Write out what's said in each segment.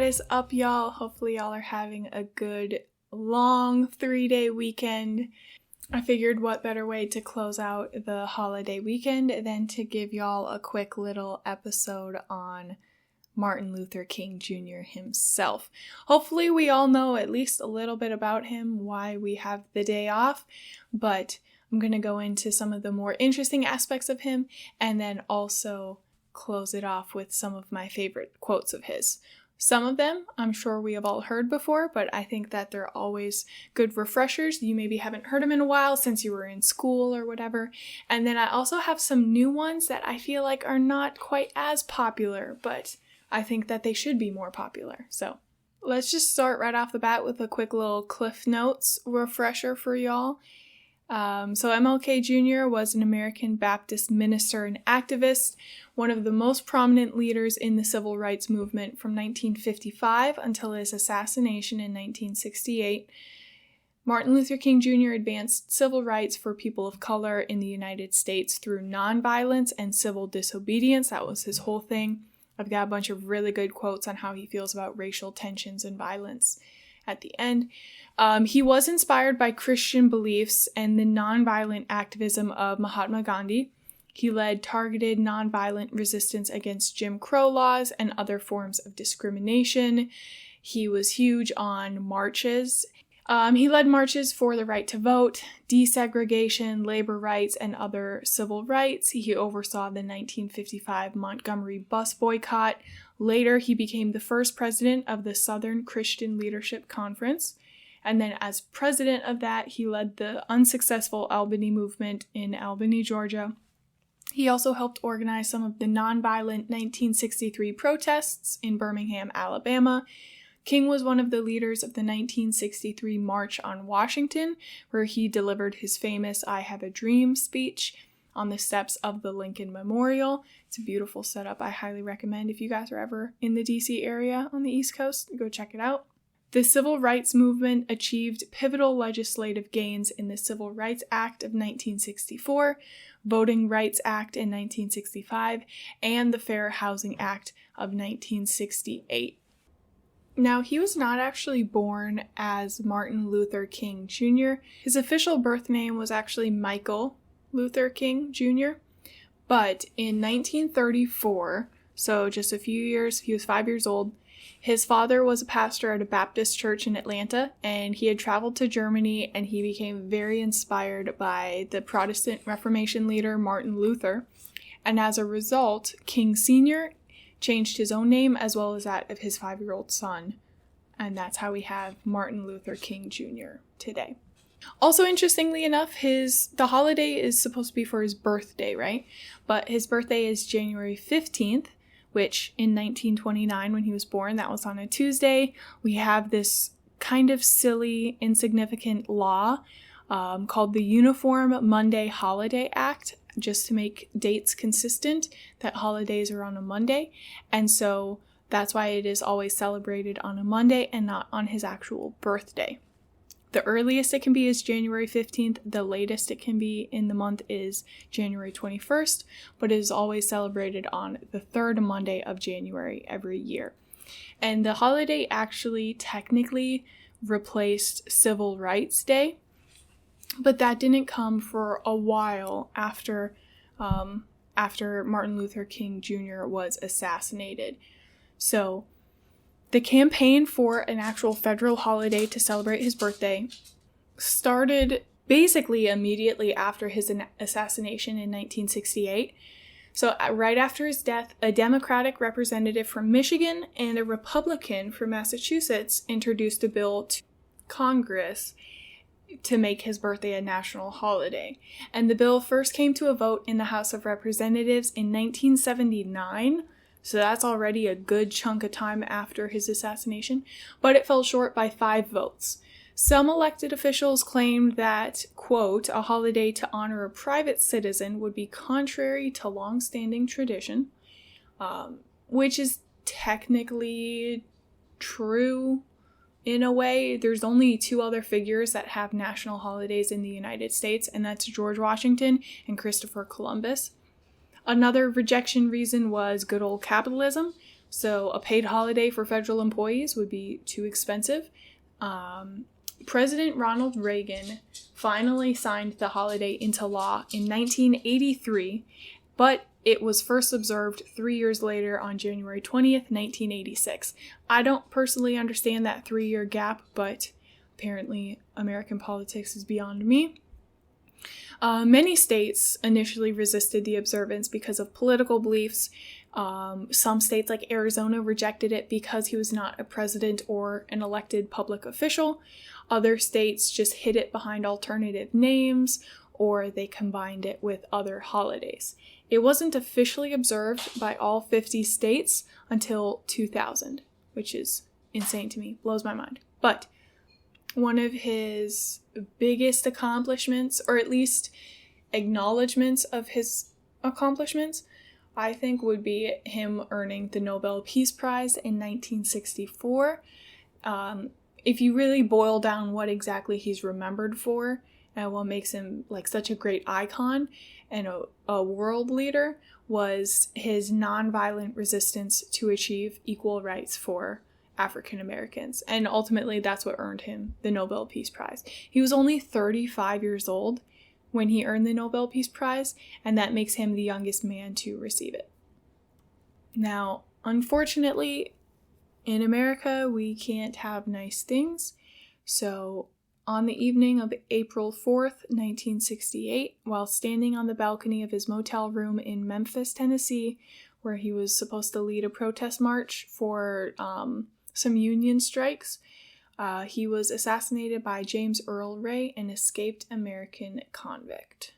What is up, y'all? Hopefully y'all are having a good, long 3-day weekend. I figured what better way to close out the holiday weekend than to give y'all a quick little episode on Martin Luther King Jr. himself. Hopefully we all know at least a little bit about him, why we have the day off, but I'm going to go into some of the more interesting aspects of him and then also close it off with some of my favorite quotes of his. Some of them I'm sure we have all heard before, but I think that they're always good refreshers. You maybe haven't heard them in a while since you were in school or whatever. And then I also have some new ones that I feel like are not quite as popular, but I think that they should be more popular. So let's just start right off the bat with a quick little Cliff Notes refresher for y'all. So MLK Jr. was an American Baptist minister and activist, one of the most prominent leaders in the civil rights movement from 1955 until his assassination in 1968. Martin Luther King Jr. advanced civil rights for people of color in the United States through nonviolence and civil disobedience. That was his whole thing. I've got a bunch of really good quotes on how he feels about racial tensions and violence at the end. He was inspired by Christian beliefs and the nonviolent activism of Mahatma Gandhi. He led targeted nonviolent resistance against Jim Crow laws and other forms of discrimination. He was huge on marches. He led marches for the right to vote, desegregation, labor rights, and other civil rights. He oversaw the 1955 Montgomery bus boycott. Later, he became the first president of the Southern Christian Leadership Conference. And then as president of that, he led the unsuccessful Albany movement in Albany, Georgia. He also helped organize some of the nonviolent 1963 protests in Birmingham, Alabama. King was one of the leaders of the 1963 March on Washington, where he delivered his famous I Have a Dream speech on the steps of the Lincoln Memorial. It's a beautiful setup. I highly recommend if you guys are ever in the DC area on the East Coast, go check it out. The civil rights movement achieved pivotal legislative gains in the Civil Rights Act of 1964, Voting Rights Act in 1965, and the Fair Housing Act of 1968. Now, he was not actually born as Martin Luther King Jr. His official birth name was actually Michael Luther King Jr., but in 1934, so just a few years, he was 5 years old, his father was a pastor at a Baptist church in Atlanta, and he had traveled to Germany, and he became very inspired by the Protestant Reformation leader Martin Luther. And as a result, King Sr. changed his own name as well as that of his 5-year-old son. And that's how we have Martin Luther King Jr. today. Also, interestingly enough, the holiday is supposed to be for his birthday, right? But his birthday is January 15th. Which in 1929, when he was born, that was on a Tuesday. We have this kind of silly, insignificant law called the Uniform Monday Holiday Act, just to make dates consistent, that holidays are on a Monday. And so that's why it is always celebrated on a Monday and not on his actual birthday. The earliest it can be is January 15th. The latest it can be in the month is January 21st, but it is always celebrated on the third Monday of January every year. And the holiday actually technically replaced Civil Rights Day, but that didn't come for a while after Martin Luther King Jr. was assassinated. So the campaign for an actual federal holiday to celebrate his birthday started basically immediately after his assassination in 1968. So right after his death, a Democratic representative from Michigan and a Republican from Massachusetts introduced a bill to Congress to make his birthday a national holiday. And the bill first came to a vote in the House of Representatives in 1979. So that's already a good chunk of time after his assassination, but it fell short by 5 votes. Some elected officials claimed that, quote, a holiday to honor a private citizen would be contrary to long-standing tradition, which is technically true in a way. There's only 2 other figures that have national holidays in the United States, and that's George Washington and Christopher Columbus. Another rejection reason was good old capitalism. So a paid holiday for federal employees would be too expensive. President Ronald Reagan finally signed the holiday into law in 1983, but it was first observed 3 years later on January 20th, 1986. I don't personally understand that 3-year gap, but apparently American politics is beyond me. Many states initially resisted the observance because of political beliefs. Some states like Arizona rejected it because he was not a president or an elected public official. Other states just hid it behind alternative names, or they combined it with other holidays. It wasn't officially observed by all 50 states until 2000, which is insane to me, blows my mind. But one of his biggest accomplishments, or at least acknowledgments of his accomplishments, I think would be him earning the Nobel Peace Prize in 1964. If you really boil down what exactly he's remembered for and what makes him like such a great icon and a world leader, was his nonviolent resistance to achieve equal rights for African Americans. And ultimately, that's what earned him the Nobel Peace Prize. He was only 35 years old when he earned the Nobel Peace Prize, and that makes him the youngest man to receive it. Now, unfortunately, in America, we can't have nice things. So, on the evening of April 4th, 1968, while standing on the balcony of his motel room in Memphis, Tennessee, where he was supposed to lead a protest march for some union strikes, he was assassinated by James Earl Ray, an escaped American convict.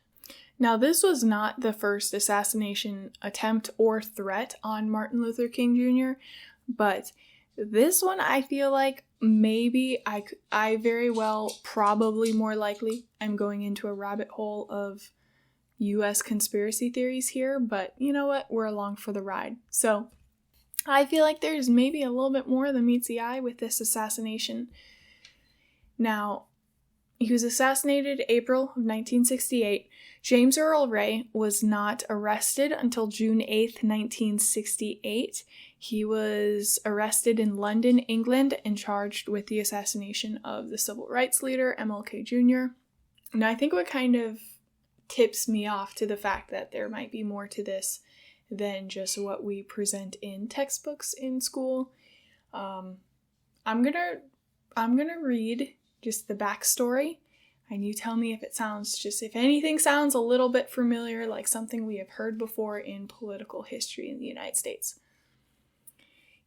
Now, this was not the first assassination attempt or threat on Martin Luther King Jr., but this one I feel like maybe I very well, probably more likely, I'm going into a rabbit hole of US conspiracy theories here, but you know what? We're along for the ride. So I feel like there's maybe a little bit more than meets the eye with this assassination. Now, he was assassinated April of 1968. James Earl Ray was not arrested until June 8th, 1968. He was arrested in London, England, and charged with the assassination of the civil rights leader, MLK Jr. Now, I think what kind of tips me off to the fact that there might be more to this than just what we present in textbooks in school. I'm gonna read just the backstory, and you tell me if anything sounds a little bit familiar, like something we have heard before in political history in the United States.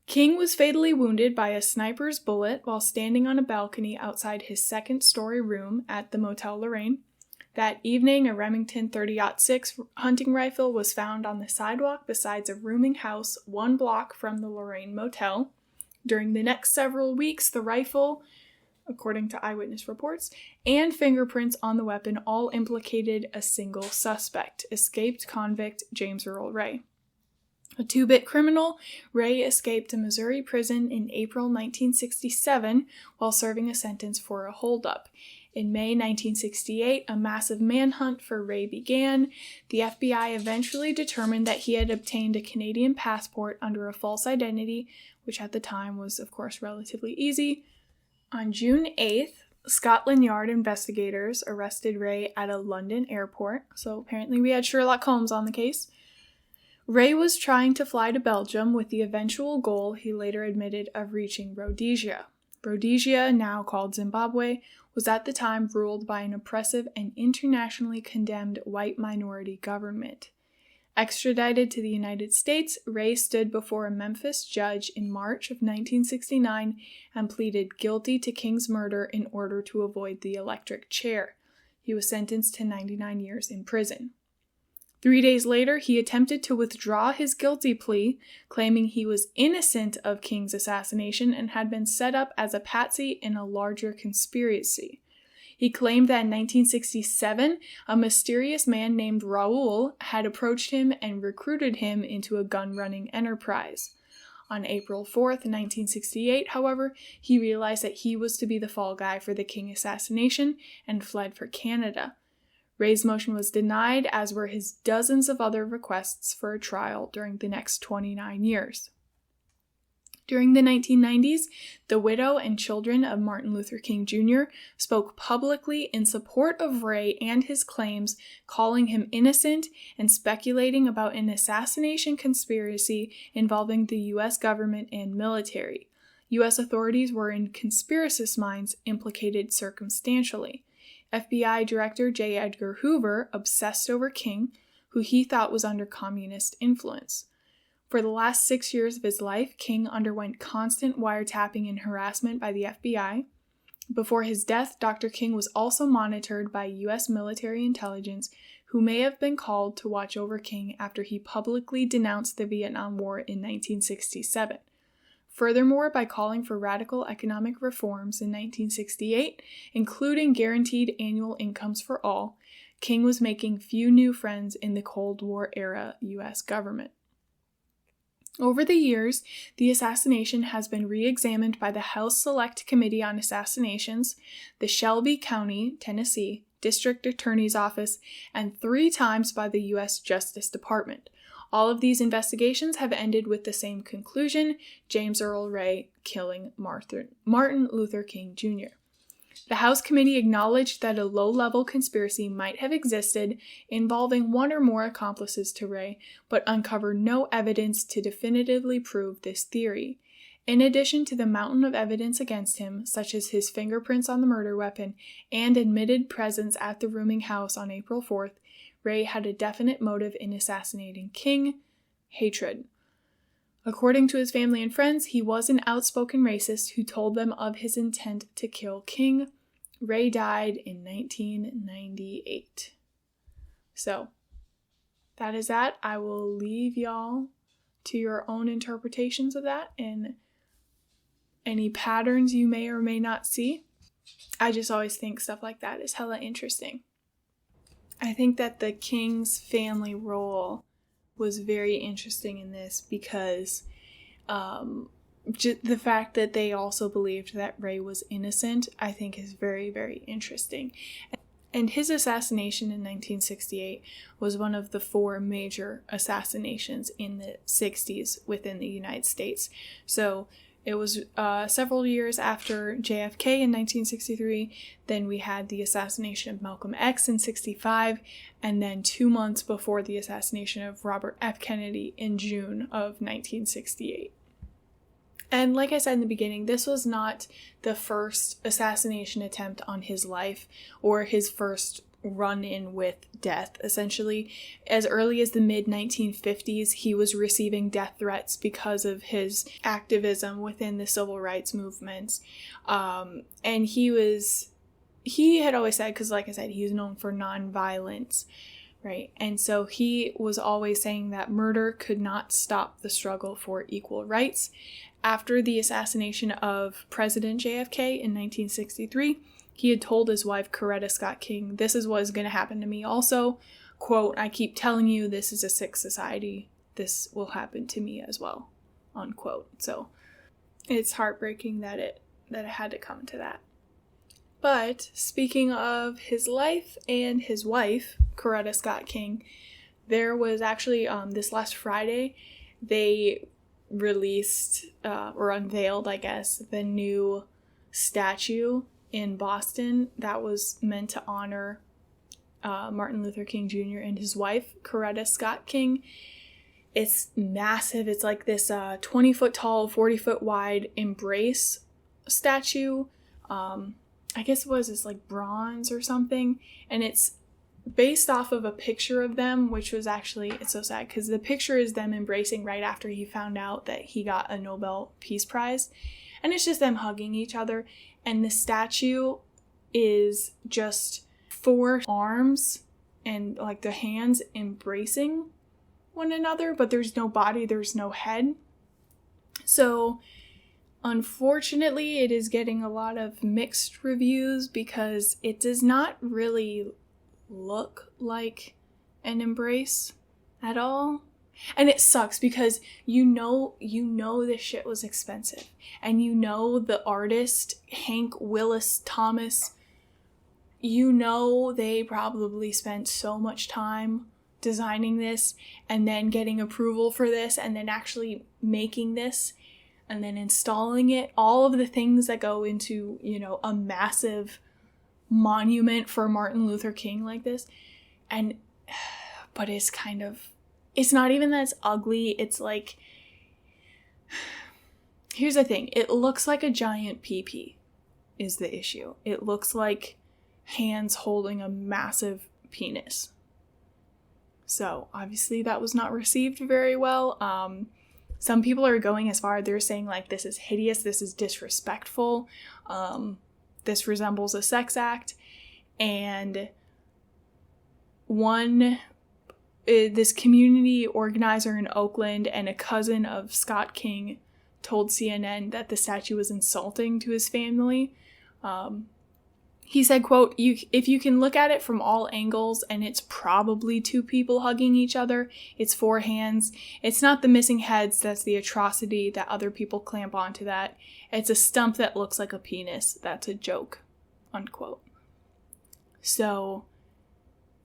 King was fatally wounded by a sniper's bullet while standing on a balcony outside his second-story room at the Motel Lorraine. That evening, a Remington 30-06 hunting rifle was found on the sidewalk beside a rooming house 1 block from the Lorraine Motel. During the next several weeks, the rifle, according to eyewitness reports, and fingerprints on the weapon all implicated a single suspect, escaped convict James Earl Ray. A 2-bit criminal, Ray escaped a Missouri prison in April 1967 while serving a sentence for a holdup. In May 1968, a massive manhunt for Ray began. The FBI eventually determined that he had obtained a Canadian passport under a false identity, which at the time was, of course, relatively easy. On June 8th, Scotland Yard investigators arrested Ray at a London airport, so apparently we had Sherlock Holmes on the case. Ray was trying to fly to Belgium with the eventual goal, he later admitted, of reaching Rhodesia. Rhodesia, now called Zimbabwe, was at the time ruled by an oppressive and internationally condemned white minority government. Extradited to the United States, Ray stood before a Memphis judge in March of 1969 and pleaded guilty to King's murder in order to avoid the electric chair. He was sentenced to 99 years in prison. 3 days later, he attempted to withdraw his guilty plea, claiming he was innocent of King's assassination and had been set up as a patsy in a larger conspiracy. He claimed that in 1967, a mysterious man named Raoul had approached him and recruited him into a gun-running enterprise. On April 4th, 1968, however, he realized that he was to be the fall guy for the King assassination and fled for Canada. Ray's motion was denied, as were his dozens of other requests for a trial during the next 29 years. During the 1990s, the widow and children of Martin Luther King Jr. spoke publicly in support of Ray and his claims, calling him innocent and speculating about an assassination conspiracy involving the U.S. government and military. U.S. authorities were in conspiracist minds implicated circumstantially. FBI Director J. Edgar Hoover obsessed over King, who he thought was under communist influence. For the last 6 years of his life, King underwent constant wiretapping and harassment by the FBI. Before his death, Dr. King was also monitored by U.S. military intelligence, who may have been called to watch over King after he publicly denounced the Vietnam War in 1967. Furthermore, by calling for radical economic reforms in 1968, including guaranteed annual incomes for all, King was making few new friends in the Cold War era U.S. government. Over the years, the assassination has been re-examined by the House Select Committee on Assassinations, the Shelby County, Tennessee, District Attorney's Office, and 3 times by the U.S. Justice Department. All of these investigations have ended with the same conclusion: James Earl Ray killing Martin Luther King Jr. The House committee acknowledged that a low-level conspiracy might have existed involving one or more accomplices to Ray, but uncovered no evidence to definitively prove this theory. In addition to the mountain of evidence against him, such as his fingerprints on the murder weapon and admitted presence at the rooming house on April 4th, Ray had a definite motive in assassinating King: hatred. According to his family and friends, he was an outspoken racist who told them of his intent to kill King. Ray died in 1998. So, that is that. I will leave y'all to your own interpretations of that and any patterns you may or may not see. I just always think stuff like that is hella interesting. I think that the King's family role was very interesting in this because the fact that they also believed that Ray was innocent, I think, is very, very interesting. And his assassination in 1968 was one of the 4 major assassinations in the 60s within the United States. So it was several years after JFK in 1963, then we had the assassination of Malcolm X in 65, and then 2 months before the assassination of Robert F. Kennedy in June of 1968. And like I said in the beginning, this was not the first assassination attempt on his life or his first run-in with death. Essentially, as early as the mid-1950s, he was receiving death threats because of his activism within the civil rights movements. And he had always said, because like I said, he's known for non-violence, right? And so he was always saying that murder could not stop the struggle for equal rights. After the assassination of President JFK in 1963, he had told his wife, Coretta Scott King, "This is what is going to happen to me also. Quote, I keep telling you this is a sick society. This will happen to me as well." Unquote. So it's heartbreaking that it had to come to that. But speaking of his life and his wife, Coretta Scott King, there was actually this last Friday, they released or unveiled, I guess, the new statue in Boston that was meant to honor Martin Luther King Jr. and his wife, Coretta Scott King. It's massive. It's like this 20-foot tall, 40-foot wide embrace statue. I guess it was this like bronze or something. And it's based off of a picture of them, which was actually, it's so sad because the picture is them embracing right after he found out that he got a Nobel Peace Prize. And it's just them hugging each other. And the statue is just 4 arms and like the hands embracing one another, but there's no body, there's no head. So unfortunately, it is getting a lot of mixed reviews because it does not really look like an embrace at all. And it sucks because you know this shit was expensive. And you know the artist, Hank Willis Thomas, you know they probably spent so much time designing this and then getting approval for this and then actually making this. and then installing it, all of the things that go into, a massive monument for Martin Luther King like this. But it's not even that it's ugly. It's like, here's the thing. It looks like a giant pee-pee is the issue. It looks like hands holding a massive penis. So obviously that was not received very well. Some people are going as far, they're saying like, this is hideous, this is disrespectful, this resembles a sex act. And this community organizer in Oakland and a cousin of Scott King told CNN that the statue was insulting to his family. He said, quote, if you can look at it from all angles and it's probably two people hugging each other, it's four hands. It's not the missing heads that's the atrocity that other people clamp onto that. It's a stump that looks like a penis. That's a joke, unquote. So,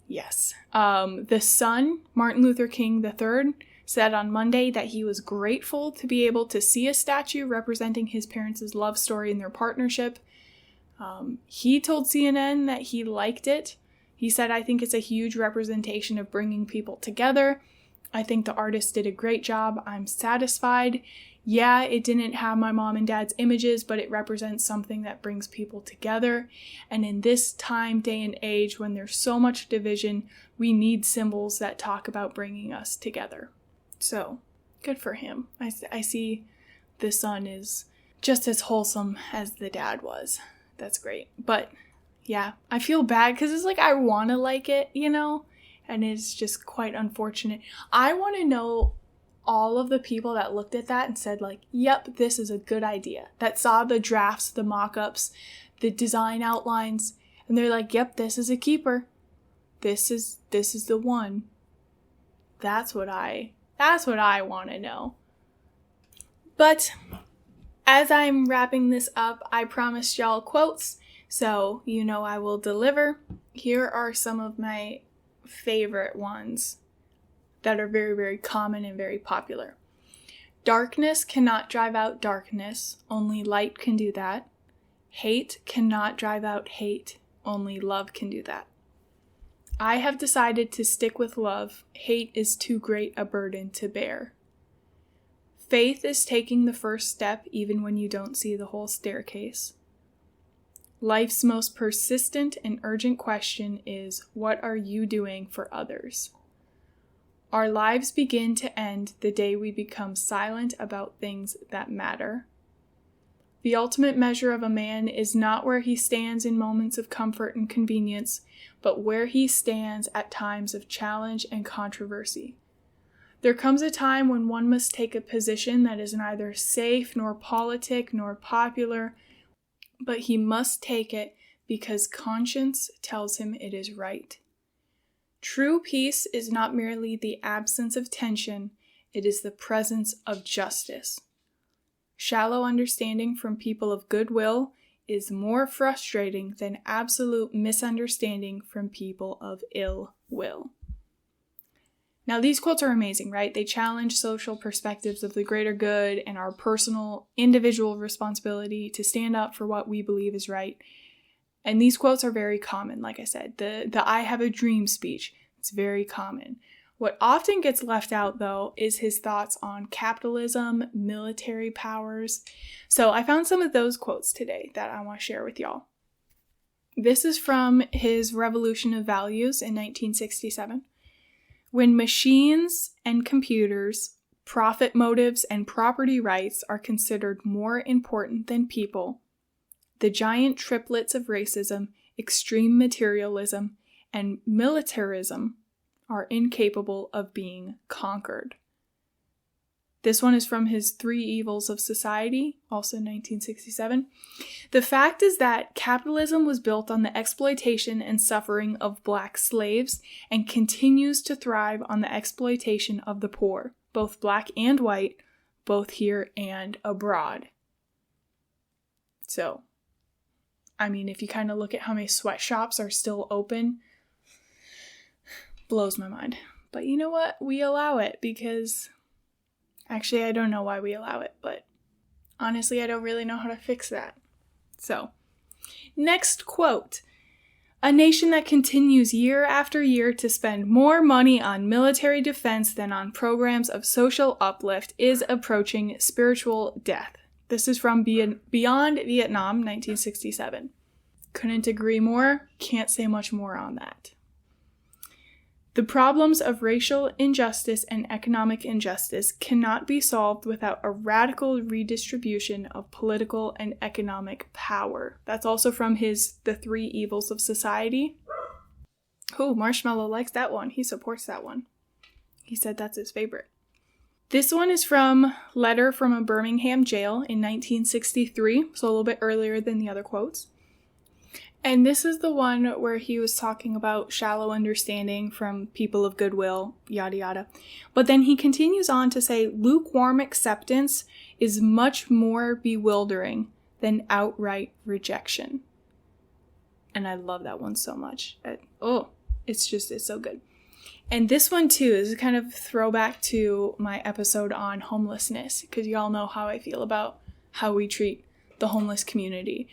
yes. The son, Martin Luther King III, said on Monday that he was grateful to be able to see a statue representing his parents' love story and their partnership. He told CNN that he liked it. He said, I think it's a huge representation of bringing people together. I think the artist did a great job. I'm satisfied. Yeah, it didn't have my mom and dad's images, but it represents something that brings people together. And in this time, day, and age, when there's so much division, we need symbols that talk about bringing us together. So, good for him. I see the son is just as wholesome as the dad was. That's great. But yeah, I feel bad because it's like I want to like it, and it's just quite unfortunate. I want to know all of the people that looked at that and said like, yep, this is a good idea. That saw the drafts, the mock-ups, the design outlines, and they're like, yep, this is a keeper. This is the one. That's what I want to know. But as I'm wrapping this up, I promised y'all quotes, so I will deliver. Here are some of my favorite ones that are very, very common and very popular. Darkness cannot drive out darkness, only light can do that. Hate cannot drive out hate, only love can do that. I have decided to stick with love. Hate is too great a burden to bear. Faith is taking the first step even when you don't see the whole staircase. Life's most persistent and urgent question is, what are you doing for others? Our lives begin to end the day we become silent about things that matter. The ultimate measure of a man is not where he stands in moments of comfort and convenience, but where he stands at times of challenge and controversy. There comes a time when one must take a position that is neither safe nor politic nor popular, but he must take it because conscience tells him it is right. True peace is not merely the absence of tension, it is the presence of justice. Shallow understanding from people of goodwill is more frustrating than absolute misunderstanding from people of ill will. Now, these quotes are amazing, right? They challenge social perspectives of the greater good and our personal, individual responsibility to stand up for what we believe is right. And these quotes are very common, like I said. The I have a dream speech, it's very common. What often gets left out, though, is his thoughts on capitalism, military powers. So I found some of those quotes today that I want to share with y'all. This is from his Revolution of Values in 1967. When machines and computers, profit motives, and property rights are considered more important than people, the giant triplets of racism, extreme materialism, and militarism are incapable of being conquered. This one is from his Three Evils of Society, also 1967. The fact is that capitalism was built on the exploitation and suffering of black slaves and continues to thrive on the exploitation of the poor, both black and white, both here and abroad. So, if you kind of look at how many sweatshops are still open, blows my mind. But you know what? We allow it because... Actually, I don't know why we allow it, but honestly, I don't really know how to fix that. So, next quote. A nation that continues year after year to spend more money on military defense than on programs of social uplift is approaching spiritual death. This is from Beyond Vietnam, 1967. Couldn't agree more. Can't say much more on that. The problems of racial injustice and economic injustice cannot be solved without a radical redistribution of political and economic power. That's also from his The Three Evils of Society. Oh, Marshmallow likes that one. He supports that one. He said that's his favorite. This one is from Letter from a Birmingham Jail in 1963, so a little bit earlier than the other quotes. And this is the one where he was talking about shallow understanding from people of goodwill, yada yada. But then he continues on to say, lukewarm acceptance is much more bewildering than outright rejection. And I love that one so much. It's so good. And this one too is a kind of throwback to my episode on homelessness, because y'all know how I feel about how we treat the homeless community.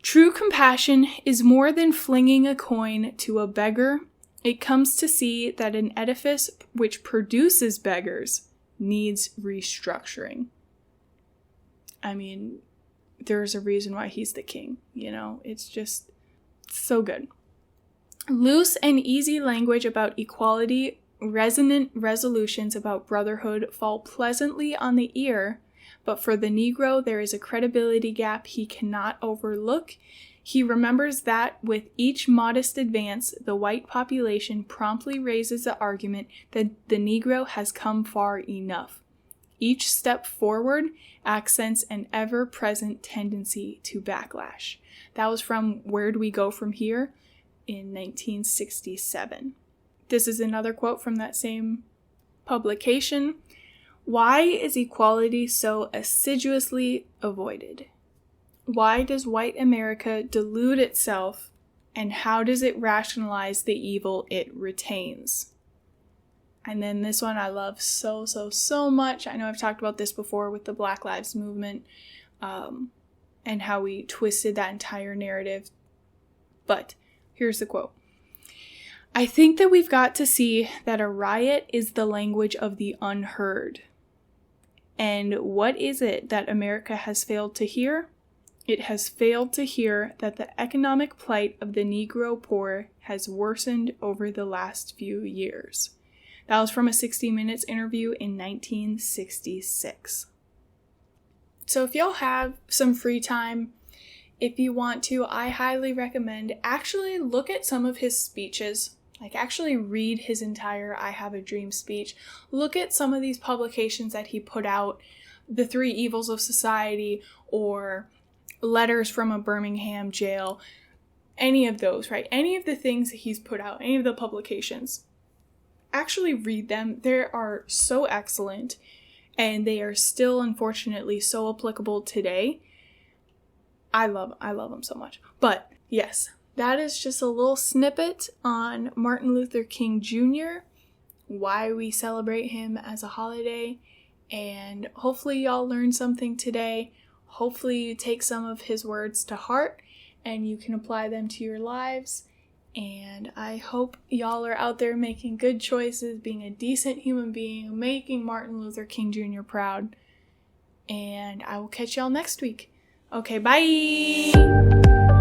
True compassion is more than flinging a coin to a beggar. It comes to see that an edifice which produces beggars needs restructuring. I mean, there's a reason why he's the king, It's just so good. Loose and easy language about equality, resonant resolutions about brotherhood fall pleasantly on the ear, but for the Negro, there is a credibility gap he cannot overlook. He remembers that with each modest advance, the white population promptly raises the argument that the Negro has come far enough. Each step forward accents an ever-present tendency to backlash. That was from Where Do We Go From Here in 1967. This is another quote from that same publication. Why is equality so assiduously avoided? Why does white America delude itself, and how does it rationalize the evil it retains? And then this one I love so much. I know I've talked about this before with the Black Lives Movement, and how we twisted that entire narrative. But here's the quote. I think that we've got to see that a riot is the language of the unheard. And what is it that America has failed to hear? It has failed to hear that the economic plight of the Negro poor has worsened over the last few years. That was from a 60 Minutes interview in 1966. So if y'all have some free time, if you want to, I highly recommend actually look at some of his speeches. Actually read his entire I Have a Dream speech. Look at some of these publications that he put out, The Three Evils of Society, or Letters from a Birmingham Jail. Any of those, right? Any of the things that he's put out, any of the publications. Actually read them. They are so excellent, and they are still, unfortunately, so applicable today. I love them so much. But, yes. That is just a little snippet on Martin Luther King Jr., why we celebrate him as a holiday, and hopefully y'all learned something today. Hopefully you take some of his words to heart and you can apply them to your lives, and I hope y'all are out there making good choices, being a decent human being, making Martin Luther King Jr. proud, and I will catch y'all next week. Okay, bye!